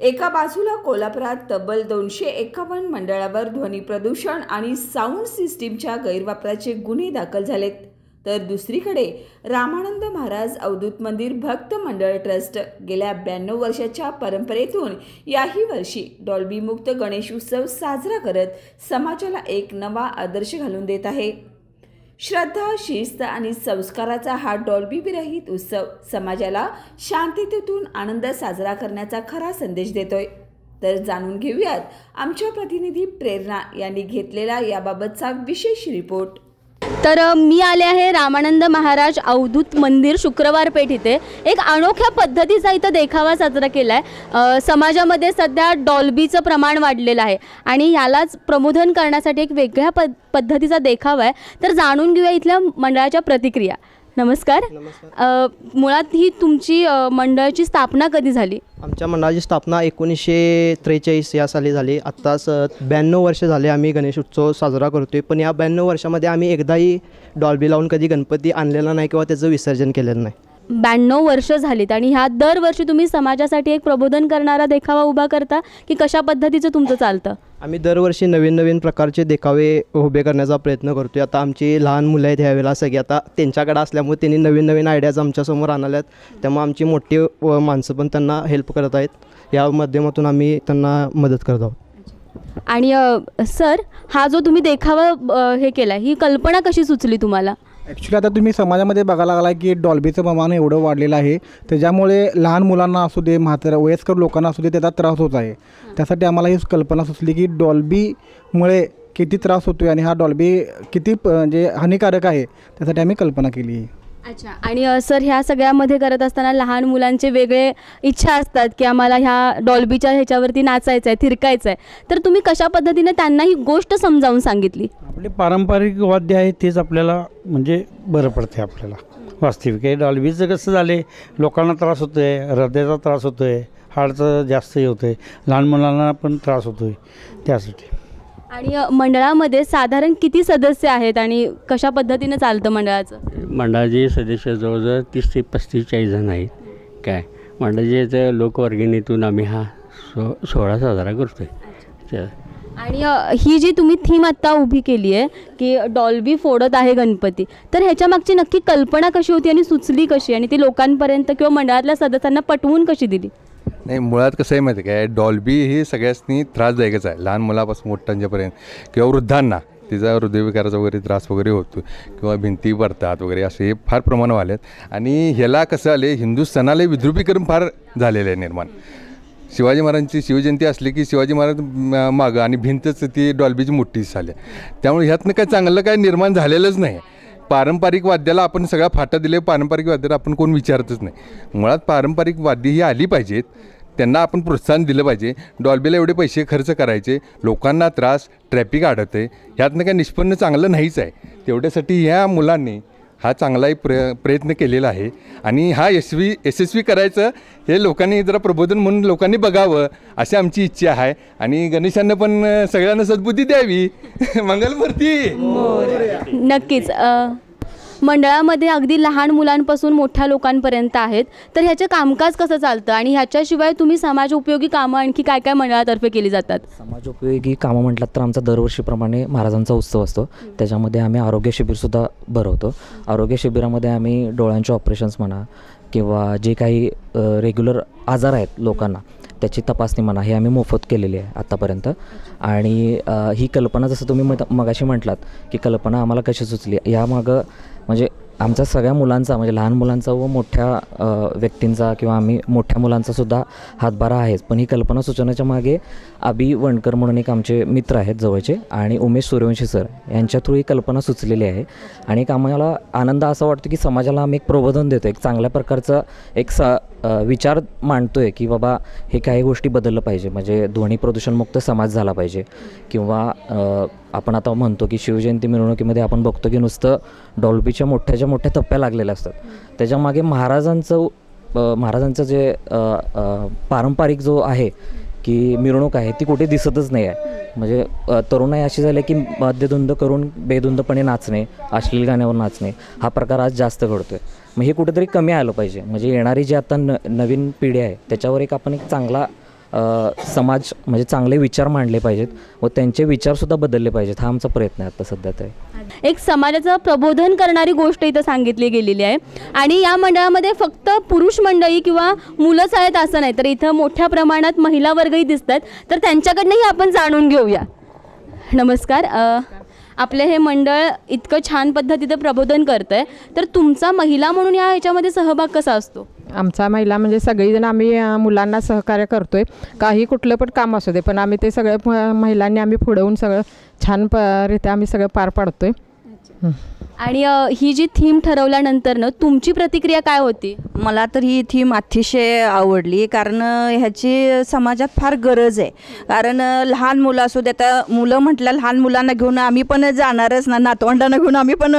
एका बाजूला कोल्हापुरात तब्बल 251 मंडळावर ध्वनी प्रदूषण आणि साऊंड सिस्टीमच्या गैरवापराचे गुन्हे दाखल झालेत, तर दुसरीकडे रामानंद महाराज अवधूत मंदिर भक्त मंडळ ट्रस्ट गेल्या 92 वर्षाच्या परंपरेतून याही वर्षी डॉल्बी मुक्त गणेश उत्सव साजरा करत समाजाला एक नवा आदर्श घालून देत आहे। श्रद्धा, शिस्त आणि संस्काराचा हा डॉल्बी विरहित उत्सव समाजाला शांततेतून आनंद साजरा करण्याचा खरा संदेश देतोय। तर जाणून घेऊयात आमच्या प्रतिनिधी प्रेरणा यांनी घेतलेला याबाबतचा विशेष रिपोर्ट। तर मी आले आहे रामानंद महाराज अवधूत मंदिर शुक्रवार पेठ इथे एक अनोख्या पद्धतीचा इथं देखावा साजरा केला आहे। समाजामध्ये सध्या डॉल्बीचं प्रमाण वाढलेलं आहे आणि यालाच प्रबोधन करण्यासाठी एक वेगळ्या पद्धतीचा देखावा आहे। तर जाणून घेऊया इथल्या मंडळाच्या प्रतिक्रिया। नमस्कार। मुळात ही तुमची मंडळाची स्थापना कधी झाली? आमच्या मंडळाची स्थापना 1943 या साली झाली। आत्ताच 92 वर्ष झाले आम्ही गणेश उत्सव साजरा करतोय, पण या 92 वर्षामध्ये आम्ही एकदाही डॉल्बी लावून कधी गणपती आणलेला नाही किंवा त्याचं विसर्जन केलेलं नाही। 92 वर्ष झालीत आणि ह्या दरवर्षी तुम्ही समाजासाठी एक प्रबोधन करणारा देखावा उभा करता की कशा पद्धतीचं तुमचं चालतं? आम्ही दरवर्षी नवीन प्रकारचे देखावे उभे करण्याचा प्रयत्न करतोय। आता आमची लहान मुलं आहेत ह्यावेळेला सगळी, आता त्यांच्याकडे असल्यामुळे त्यांनी नवीन आयडियाज आमच्यासमोर आणल्यात, त्यामुळे आमची मोठी माणसं पण त्यांना हेल्प करत आहेत। या माध्यमातून आम्ही त्यांना मदत करत आहोत। आणि सर, हा जो तुम्ही देखावा हे केला, ही कल्पना कशी सुचली तुम्हाला? ॲक्च्युली आता तुम्ही समाजामध्ये बघायला लागला की डॉल्बीचं प्रमाण एवढं वाढलेलं आहे, त्याच्यामुळे लहान मुलांना असू दे, वयस्कर लोकांना असू दे, त्याचा त्रास होत आहे। त्यासाठी आम्हाला ही कल्पना सुचली की डॉल्बीमुळे किती त्रास होतो आणि हा डॉल्बी किती म्हणजे हानिकारक आहे, त्यासाठी आम्ही कल्पना केली। अच्छा। आणि सर, ह्या सगळ्यामध्ये करत असताना लहान मुलांचे वेगळे इच्छा असतात की आम्हाला ह्या डॉल्बीच्या ह्याच्यावरती नाचायचं आहे, थिरकायचं आहे, तर तुम्ही कशा पद्धतीने त्यांना ही गोष्ट समजावून सांगितली? आपले पारंपरिक वाद्य आहे तेच आपल्याला म्हणजे बरं पडते आपल्याला। वास्तविक आहे डॉल्बीचं कसं झाले, लोकांना त्रास होतो आहे, हृदयाचा त्रास होतो आहे, हार्टचं जास्त होतं आहे, लहान मुलांना पण त्रास होतो आहे त्यासाठी। आणि मंडळामध्ये साधारण किती सदस्य आहेत आणि कशा पद्धतीने चालतं मंडळाचं? मंडळाचे सदस्य जवळजवळ 30 ते 45 जण आहेत। काय मंडळाच्या लोकवर्गणीतून आम्ही हा सोहळा साजरा करतो आहे। आणि ही जी तुम्ही थीम आत्ता उभी केली आहे की डॉल्बी फोडत आहे गणपती, तर ह्याच्या मागची नक्की कल्पना कशी होती आणि सुचली कशी, आणि ती लोकांपर्यंत किंवा मंडळातल्या सदस्यांना पटवून कशी दिली? नाही, मुळात कसं आहे माहिती आहे काय, डॉल्बी ही सगळ्यांनी त्रासदायकच आहे, लहान मुलापासून मोठ्यांच्यापर्यंत किंवा वृद्धांना तिचा हृदयविकाराचा वगैरे त्रास वगैरे होतो किंवा भिंती पडतात वगैरे, असे फार प्रमाण आले आहेत। आणि ह्याला कसं आले, हिंदुस्थानाला विद्रुपीकरण फार झालेलं आहे निर्माण। शिवाजी महाराजांची शिवजयंती असली की शिवाजी महाराज मागं आणि भिंतच ती डॉल्बीची मोठी झाली, त्यामुळे ह्यातनं काय चांगलं काय निर्माण झालेलंच नाही। पारंपरिक वाद्याला आपण सगळा फाटा दिले, पारंपरिक वाद्याला आपण कोण विचारतच नाही। मुळात पारंपरिक वाद्य ही आली पाहिजेत, त्यांना आपण प्रोत्साहन दिलं पाहिजे। डॉल्बीला एवढे पैसे खर्च करायचे, लोकांना त्रास, ट्रॅफिक अडत आहे, ह्यातनं काय निष्पन्न चांगलं नाहीच आहे। तेवढ्यासाठी ह्या मुलांनी हा चांगलाही प्रयत्न केलेला आहे आणि हा यशस्वी करायचं हे लोकांनी जरा प्रबोधन म्हणून लोकांनी बघावं अशी आमची इच्छा आहे। आणि गणेशांना पण सगळ्यांना सद्बुद्धी द्यावी। मंगलमूर्ती। नक्कीच। मंडळामध्ये अगदी लहान मुलांपासून मोठ्या लोकांपर्यंत आहेत, तर ह्याचं कामकाज कसं चालतं आणि ह्याच्याशिवाय तुम्ही समाज उपयोगी कामं आणखी काय काय मंडळातर्फे केली जातात? समाज उपयोगी कामं म्हटलं तर आमचा दरवर्षीप्रमाणे महाराजांचा उत्सव असतो, त्याच्यामध्ये आम्ही आरोग्य शिबिरसुद्धा भरवतो। आरोग्य शिबिरामध्ये आम्ही डोळ्यांचे ऑपरेशन्स म्हणा किंवा जे काही रेग्युलर आजार आहेत लोकांना त्याची तपासणी म्हणा, हे आम्ही मोफत केलेली आहे आत्तापर्यंत। आणि ही कल्पना जसं तुम्ही मगाशी म्हटलात की कल्पना आम्हाला कशी सुचली, यामागं म्हणजे आमच्या सगळ्या मुलांचा, म्हणजे लहान मुलांचा व मोठ्या व्यक्तींचा किंवा आम्ही मोठ्या मुलांचा सुद्धा हातभार आहेच, पण ही कल्पना सुचवण्याच्या मागे अभि वणकर म्हणून एक आमचे मित्र आहेत जवळचे आणि उमेश सूर्यवंशी सर यांच्या थ्रू ही कल्पना सुचलेली आहे। आणि एक आम्हाला आनंद असा वाटतो की समाजाला आम्ही एक प्रबोधन देतो, एक चांगल्या प्रकारचा एक विचार मांडतो आहे की बाबा हे काही गोष्टी बदललं पाहिजे, म्हणजे ध्वनी प्रदूषणमुक्त समाज झाला पाहिजे। किंवा आपण आता म्हणतो की शिवजयंती मिरवणुकीमध्ये आपण बघतो की नुसतं डॉल्बीच्या मोठ्या थप्प्या लागलेल्या असतात, त्याच्यामागे महाराजांचं जे पारंपरिक जो आहे की मिरवणूक आहे ती कुठे दिसतच नाही आहे। म्हणजे तरुणाई अशी झाली की मद्यधुंद करून बेधुंदपणे नाचणे, अश्लील गाण्यावर नाचणे हा प्रकार आज जास्त घडतो आहे। मग हे कुठेतरी कमी आलं पाहिजे, म्हणजे येणारी जी आता नवीन पिढी आहे त्याच्यावर एक आपण एक चांगला समाज म्हणजे चांगले विचार मांडले पाहिजेत व त्यांचे विचारसुद्धा बदलले पाहिजेत. हा आमचा प्रयत्न आहे आता सध्या तरी. एक समाजाचं प्रबोधन करणारी गोष्ट इथं सांगितली गेलेली आहे आणि या मंडळामध्ये फक्त पुरुष मंडळी किंवा मुलंच आहेत असं नाही, तर इथं मोठ्या प्रमाणात महिला वर्गही दिसतात, तर त्यांच्याकडनंही आपण जाणून घेऊया. नमस्कार. आपले हे मंडळ इतकं छान पद्धतीचं प्रबोधन करतं आहे, तर तुमचा महिला म्हणून या ह्याच्यामध्ये सहभाग कसा असतो? आमचा महिला म्हणजे सगळीजण आम्ही मुलांना सहकार्य करतो आहे. काही कुठलं पण काम असू दे, पण आम्ही ते सगळे महिलांनी आम्ही पुढवून सगळं छान रित्या आम्ही सगळं पार पाडतो आहे. आणि ही जी थीम ठरवल्यानंतर तुमची प्रतिक्रिया काय होती? मला तर ही थीम अतिशय आवडली, कारण ह्याची समाजात फार गरज आहे. कारण लहान मुलं असू द्या, तर मुलं म्हटलं लहान मुलांना घेऊन आम्ही पण जाणारच ना, नातवंडांना घेऊन आम्ही पण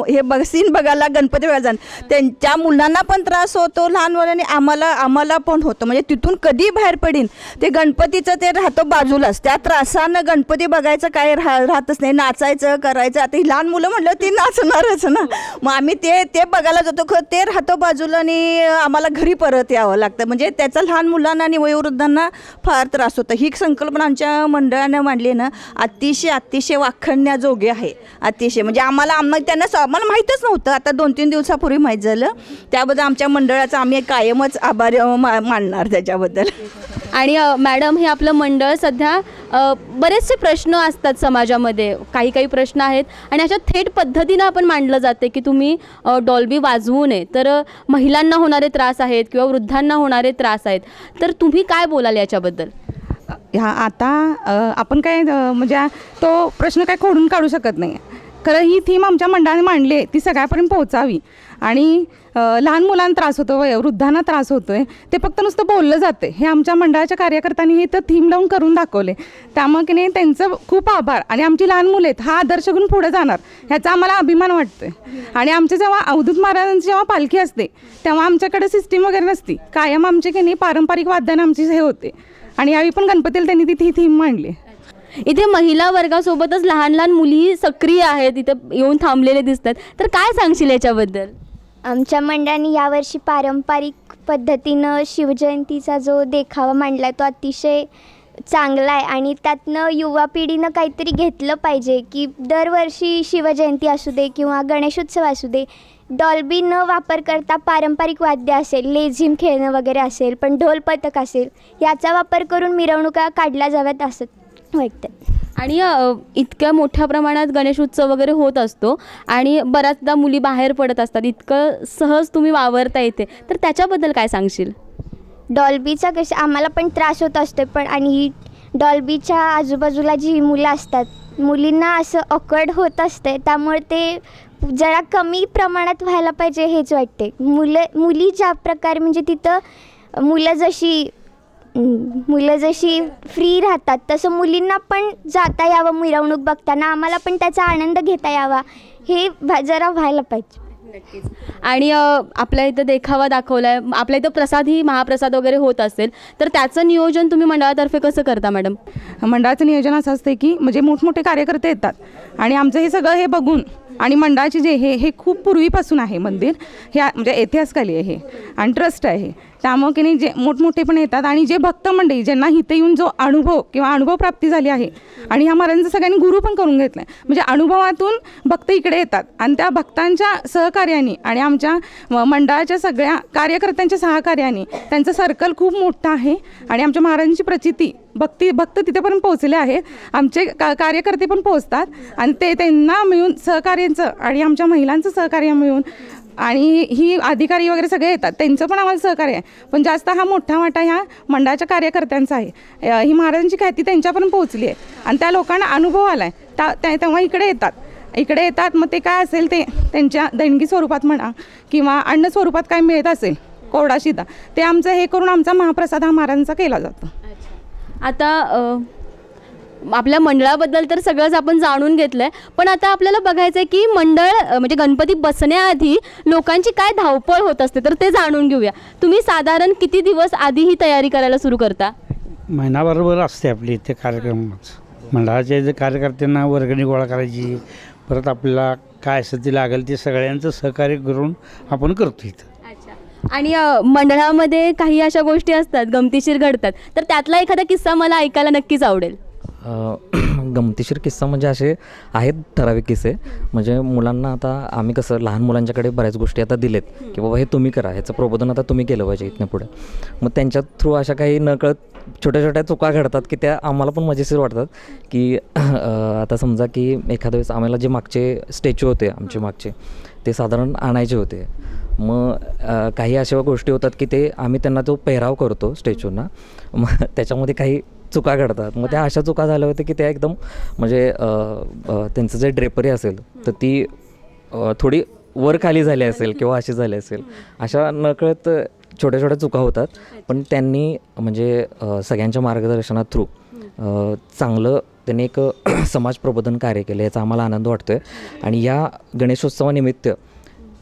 हे सीन बघायला गणपती बघायला जाणार. त्यांच्या मुलांना पण त्रास होतो लहान मुलांनी, आम्हाला पण होतं. म्हणजे तिथून कधी बाहेर पडीन ते गणपतीचं ते राहतं बाजूलाच, त्या त्रासानं गणपती बघायचं काय राहतच नाही. नाचायचं करायचं, आता ही लहान मुलं म्हटलं ती नाचणारच ना, मग आम्ही ते बघायला जातो. ते राहतं बाजूला आणि आम्हाला घरी परत यावं लागतं. म्हणजे त्याचा लहान मुलांना आणि वयोवृद्धांना फार त्रास होतो. ही संकल्पना आमच्या मंडळानं मांडली ना, अतिशय वाखण्याजोगे आहे. अतिशय म्हणजे आम्हाला माहीतच नव्हतं. आता 2-3 दिवसापूर्वी माहीत झालं. त्याबद्दल आमच्या मंडळाचा आम्ही कायमच आभार मानणार त्याच्याबद्दल. आणि मॅडम, हे आपलं मंडळ सध्या बरेचसे प्रश्न असतात समाजामध्ये, काही प्रश्न आहेत आणि अशा थेट पद्धतीनं आपण मांडलं जाते की तुम्ही डॉल्बी वाजवू नये, तर महिलांना होणारे त्रास आहेत किंवा वृद्धांना होणारे त्रास आहेत, तर तुम्ही काय बोलाल याच्याबद्दल? आता आपण काय म्हणजे तो प्रश्न काय खोडून काढू शकत नाही. खरं ही थीम आमच्या मंडळाने मांडली आहे, ती सगळ्यापर्यंत पोहोचावी. आणि लहान मुलांना त्रास होतो, वृद्धांना त्रास होतो आहे, ते फक्त नुसतं बोललं जाते. हे आमच्या मंडळाच्या कार्यकर्त्यांनी हे तर थीम लावून करून दाखवले. त्यामुळे की नाही त्यांचं खूप आभार. आणि आमची लहान मुलं आहेत, हा आदर्श घेऊन पुढे जाणार ह्याचा आम्हाला अभिमान वाटतो आहे. आणि आमचे जेव्हा अवधूत महाराजांची जेव्हा पालखी असते तेव्हा आमच्याकडे सिस्टीम वगैरे नसती, कायम आमचे की नाही पारंपरिक वाद्याने आमची हे होते. आणि यावेळी पण गणपतीला त्यांनी तिथे ही थीम मांडली. इथे महिला वर्गासोबतच लहान लहान मुली सक्रिय आहेत, इथे येऊन थांबलेले दिसतात, तर काय सांगशील याच्याबद्दल? आमच्या मंडळाने यावर्षी पारंपरिक पद्धतीनं शिवजयंतीचा जो देखावा मांडला तो अतिशय चांगला आहे. आणि त्यातनं युवा पिढीनं काहीतरी घेतलं पाहिजे की दरवर्षी शिवजयंती असू दे किंवा गणेशोत्सव असू दे, डॉल्बी न वापर करता पारंपरिक वाद्य असेल, लेझिम खेळणं वगैरे असेल, पण ढोल पथक असेल, याचा वापर करून मिरवणुका काढल्या जाव्यात असं वाटतं. आणि इतक्या मोठ्या प्रमाणात गणेश उत्सव वगैरे होत असतो आणि बऱ्याचदा मुली बाहेर पडत असतात, इतकं सहज तुम्ही वावरता येते, तर त्याच्याबद्दल काय सांगशील? डॉल्बीचा कसं आम्हाला पण त्रास होत असतो, पण आणि डॉल्बीच्या आजूबाजूला जी मुलं असतात मुलींना असं ऑकवर्ड होत असते, त्यामुळे ते जरा कमी प्रमाणात व्हायला पाहिजे हेच वाटते. मुली ज्या प्रकारे म्हणजे तिथं मुलं जशी फ्री राहतात तसं मुलींना पण जाता यावं, मिरवणूक बघताना आम्हाला पण त्याचा आनंद घेता यावा, हे जरा व्हायला पाहिजे. नक्कीच. आणि आपल्या इथं देखावा दाखवला आहे, आपल्या इथं प्रसादही महाप्रसाद वगैरे होत असेल, तर त्याचं नियोजन तुम्ही मंडळातर्फे कसं करता मॅडम? मंडळाचं नियोजन असं असतं की म्हणजे मोठमोठे कार्यकर्ते येतात आणि आमचं हे सगळं हे बघून, आणि मंडळाचे जे हे खूप पूर्वीपासून आहे मंदिर, हे म्हणजे ऐतिहासिकली आहे आणि ट्रस्ट आहे. त्यामुळे की नाही जे मोठमोठे पण येतात आणि जे भक्त मंडळी ज्यांना इथे येऊन जो अनुभव किंवा अनुभव प्राप्ती झाली आहे, आणि ह्या महाराजांचं सगळ्यांनी गुरु पण करून घेतला आहे, म्हणजे अनुभवातून भक्त इकडे येतात आणि त्या भक्तांच्या सहकार्याने आणि आमच्या मंडळाच्या सगळ्या कार्यकर्त्यांच्या सहकार्याने त्यांचं सर्कल खूप मोठं आहे. आणि आमच्या महाराजांची प्रचिती भक्त तिथेपर्यंत पोहोचले आहेत, आमचे कार्यकर्ते पण पोहोचतात आणि ते त्यांना मिळून सहकार्यांचं आणि आमच्या महिलांचं सहकार्य मिळून आणि ही अधिकारी वगैरे सगळे येतात, त्यांचं पण आम्हाला सहकार्य आहे. पण जास्त हा मोठा वाटा ह्या मंडळाच्या कार्यकर्त्यांचा आहे. ही महाराजांची ख्याती त्यांच्यापर्यंत पोहोचली आहे आणि त्या लोकांना अनुभव आला आहे, तेव्हा इकडे येतात. मग ते काय असेल ते त्यांच्या देणगी स्वरूपात म्हणा किंवा अन्न स्वरूपात काय मिळत असेल कोरडा शिदा, ते आमचं हे करून आमचा महाप्रसाद हा महाराजांचा केला जातो. आता आपल्या मंडळाबद्दल तर सगळंच आपण जाणून घेतलं आहे, पण आता आपल्याला बघायचं आहे की मंडळ म्हणजे गणपती बसण्याआधी लोकांची काय धावपळ होत असते, तर ते जाणून घेऊया. तुम्ही साधारण किती दिवस आधी ही तयारी करायला सुरू करता? महिनाभर असते आपली इथे कार्यक्रम. मंडळाच्या जे कार्यकर्त्यांना वर्गणी गोळा करायची, परत आपल्याला काय असं ते लागेल ते सगळ्यांचं सहकार्य करून आपण करतो इथं. आणि मंडळामध्ये काही अशा गोष्टी असतात गमतीशीर घडतात, तर त्यातला एखादा किस्सा मला ऐकायला नक्कीच आवडेल. गमतीशीर किस्सा म्हणजे असे आहेत ठराविक किस्से. म्हणजे मुलांना आता आम्ही कसं लहान मुलांच्याकडे बऱ्याच गोष्टी आता दिलेत की बाबा हे तुम्ही करा, ह्याचं प्रबोधन आता तुम्ही केलं पाहिजे इथनं पुढे. मग त्यांच्या थ्रू अशा काही नकळत छोट्या छोट्या चुका घडतात की त्या आम्हाला पण मजेशीर वाटतात. की आता समजा की एखाद्या वेळेस आम्हाला जे मागचे स्टॅच्यू होते आमचे मागचे ते साधारण आणायचे होते. मग काही अशा गोष्टी होतात की ते आम्ही त्यांना तो पेहराव करतो स्टॅच्यूंना, मग त्याच्यामध्ये काही चुका घडतात. मग त्या अशा चुका झाल्या होत्या की त्या एकदम म्हणजे त्यांचं जे ड्रेपरी असेल तर ती थोडी वर खाली झाली असेल किंवा अशी झाली असेल. अशा नकळत छोट्या छोट्या चुका होतात, पण त्यांनी म्हणजे सगळ्यांच्या मार्गदर्शनात थ्रू चांगलं त्यांनी एक समाज प्रबोधन कार्य केलं, याचा आम्हाला आनंद वाटतो आहे. आणि या गणेशोत्सवानिमित्त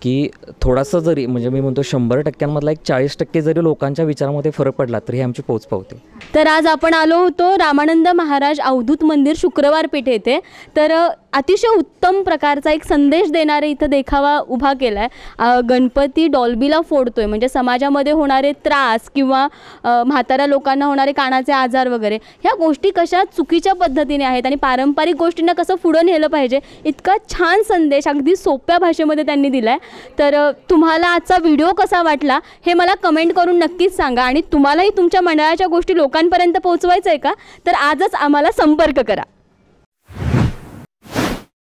की थोडासा जरी म्हणजे मी म्हणतो 100%मधला एक 40% जरी लोकांच्या विचारामध्ये फरक पडला तरी ही आमची पोच पावते. तर आज आपण आलो होतो रामानंद महाराज अवधूत मंदिर शुक्रवार पेठ येथे. तर अतिशय उत्तम प्रकारचा एक संदेश देणारे इथं देखावा उभा केला आहे. गणपती डॉल्बीला फोडतोय म्हणजे समाजामध्ये होणारे त्रास किंवा म्हाताऱ्या लोकांना होणारे कानाचे आजार वगैरे ह्या गोष्टी कशा चुकीच्या पद्धतीने आहेत आणि पारंपरिक गोष्टींना कसं पुढं नेलं पाहिजे इतका छान संदेश अगदी सोप्या भाषेमध्ये त्यांनी दिला आहे. तर तुम्हाला आजचा व्हिडिओ कसा वाटला हे मला कमेंट करून नक्कीच सांगा. आणि तुम्हालाही तुमच्या मंडळाच्या गोष्टी लोकांपर्यंत पोहोचवायचं आहे का, तर आजच आम्हाला संपर्क करा.